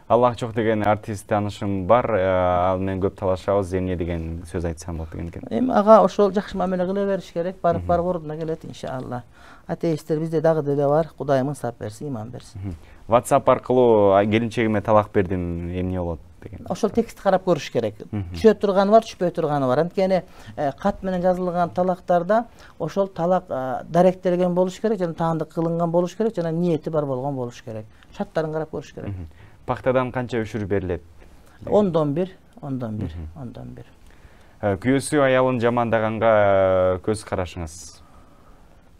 Аллах жоқ деген артист танышым бар, ал мен көп талашабыз, эмне деген сөз айтсам болот деген экен. Эми ага ошол жакшы мамиле кыла бериш керек, барып ордуна келет иншалла. Атеисттер бизде дагы деле бар, Кудайым ынсап берсин, иман берсин. WhatsApp аркылуу келинчегиме талак бердим, эмне болот деген. Ошол текстти карап көрүш керек. Түшө турганы бар, түшпөй турганы бар. Анткени кат менен жазылган талактарда ошол талак даректелген болуш керек жана таандык кылынган болуш керек жана ниети бар болгон болуш керек. Шарттарын карап көрүш керек. Пактадан канча үшүр берилет? 11. Күйөөсү аялын жамандаганга көз карашыңыз?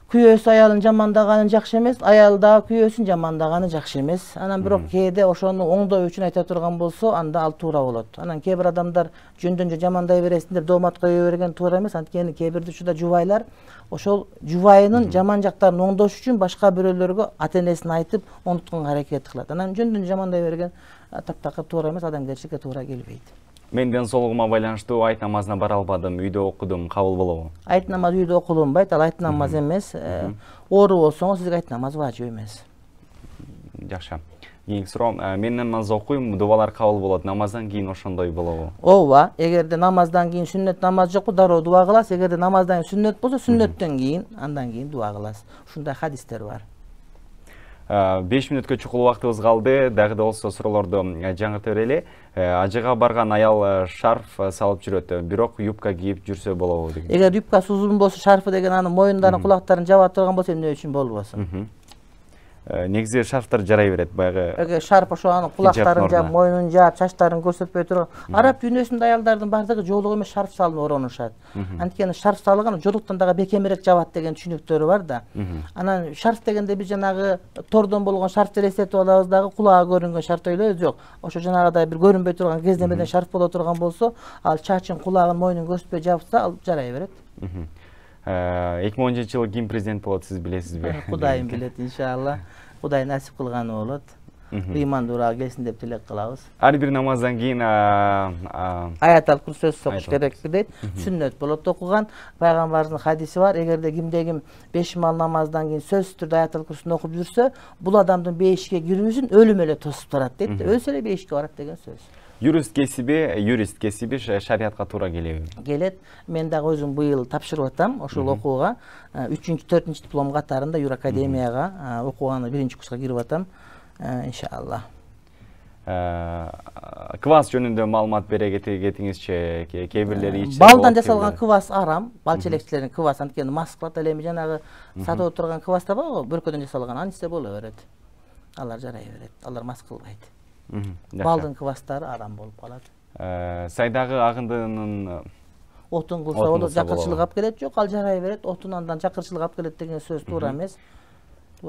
Күйөөсү аялын жамандаганы жакшы эмес, аял да күйөөсүн жамандаганы жакшы эмес. Анан бирок кээде ошону оңдоо үчүн айта турган болсо, анда ал туура болот. Анан кээ бир адамдар жөндөн жамандай бересиңдер, доомат кое берген туура эмес. Анткени кээ бир учурда жубайлар ошол жубайынын жаман жактарын оңдош үчүн башка бирөөлөргө ата-энесин айтып, онутканга аракет кылат. Анан жөндөн жамандай берген таптакыр туура эмес, адамгерчиликке туура келбейт. Мен денсаулыгыма байланыштуу айт намазына бара албадым, үйдө окудум, кабыл болобу? Айт намаз үйдө окулунбайт, ал айт намаз эмес. Оору болсоңуз сизге айт намаз важип эмес. Жакшы. Кийинки суроо, мен намаз окуйм, дубалар кабыл болот, намаздан кийин ошондой болобу? Ооба, эгерде намаздан кийин сүннөт намаз жокпу, дароо дуа кыласыз. Эгерде намаздан кийин сүннөт болсо, сүннөттөн кийин, андан кийин дуа кыласыз. Ушундай хадистер бар. 5 мүнөткө чукул убактыбыз калды. Дагы да болсо суроолорду жаңыртып берели. Ажыга барган аял шарф салып жүрөт, бирок юбка кийип жүрсө болобу деген. Эгер юбкасы узун болсо, шарфы деген анын моюндарын, кулактарын жаба турган болсо, эмне үчүн болбосун? Негизи шарфтар жарай берет, баягы. Эгер шарф ошо анын кулактарын жаап, моюнун жаап, чачтарын көрсөтпөй турган. Араб дүйнөсүндө аялдардын бардыгы жолугу эмес шарф салып оронушат. Анткени шарф салган жолуктан дагы бекемирээк жабат деген түшүнүктөрү бар да. Анан шарф дегенде биз жанагы тордон болгон шарфты элестетип алабыз дагы, кулагы көрүнгөн шарфты ойлойбуз, жок. Ошо жанагыдай бир көрүнбөй турган кездемеден шарф боло турган болсо, ал чачын, кулагын, моюнун көрсөтпөй жабса, ал жарай берет. 2010-жылы ким президент болот, сиз билесизби? Кудайым билет, иншалла. Кудай насип кылганы болот. Ыймандуураак келсин деп тилек кылабыз. Ар бир намаздан кийин аят курс окуш керек дейт. Сүннөт болот окуган. Пайгамбардын хадиси бар. Эгерде кимде-ким 5 мал намаздан кийин сөзсүз түрдө аят курсын окуп жүрсө, бул адамдын бейишке кирүүсүн өлүм эле тосуп турат дейт. Өлсө эле бейишке барат деген сөз. Юрист кесиби шариатка туура келеби? Келет. Мен дагы өзүм быйыл тапшырып атам ошол окууга. 3-4 диплом катарында Юр академияга окууганы 1-курска кирип атам. Иншалла. Квас жөнүндө маалымат бере кетиңизчи, кээ бирлери ичсе. Балдан жасалган квас арам. Бал челекчилердин квас, анткени мас кылат эле, жанагы сатып турган квастар бар, бөркөдөн жасалган, анысы боло берет. Алар жарай берет. Алар мас кылбайт. Балдын квастары арам болуп калат. Сайдагы агындынын отун кылса болот, жакырчылык алып келет, жок, ал жарай берет. Отун андан жакырчылык алып келет деген сөз туура эмес.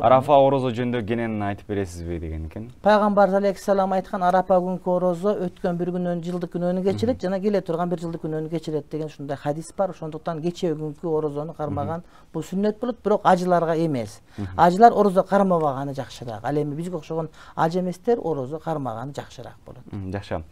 Арафа орозо жөнүндө кенен айтып бересизби деген экен. Пайгамбар алейхиссалам айткан, Арапа күнкү орозо өткөн бир күнөн жылдык күнөөнү кечирет жана келе турган бир жылдык күнөөнү кечирет деген ушундай хадис бар. Ошондуктан кечээ күнкү орозону кармаган бул сүннөт болот, бирок ажыларга эмес. Ажылар орозо кармабаганы жакшыраак. Ал эми бизге окшогон аж эместер орозо кармаганы жакшыраак болот. Жакшы.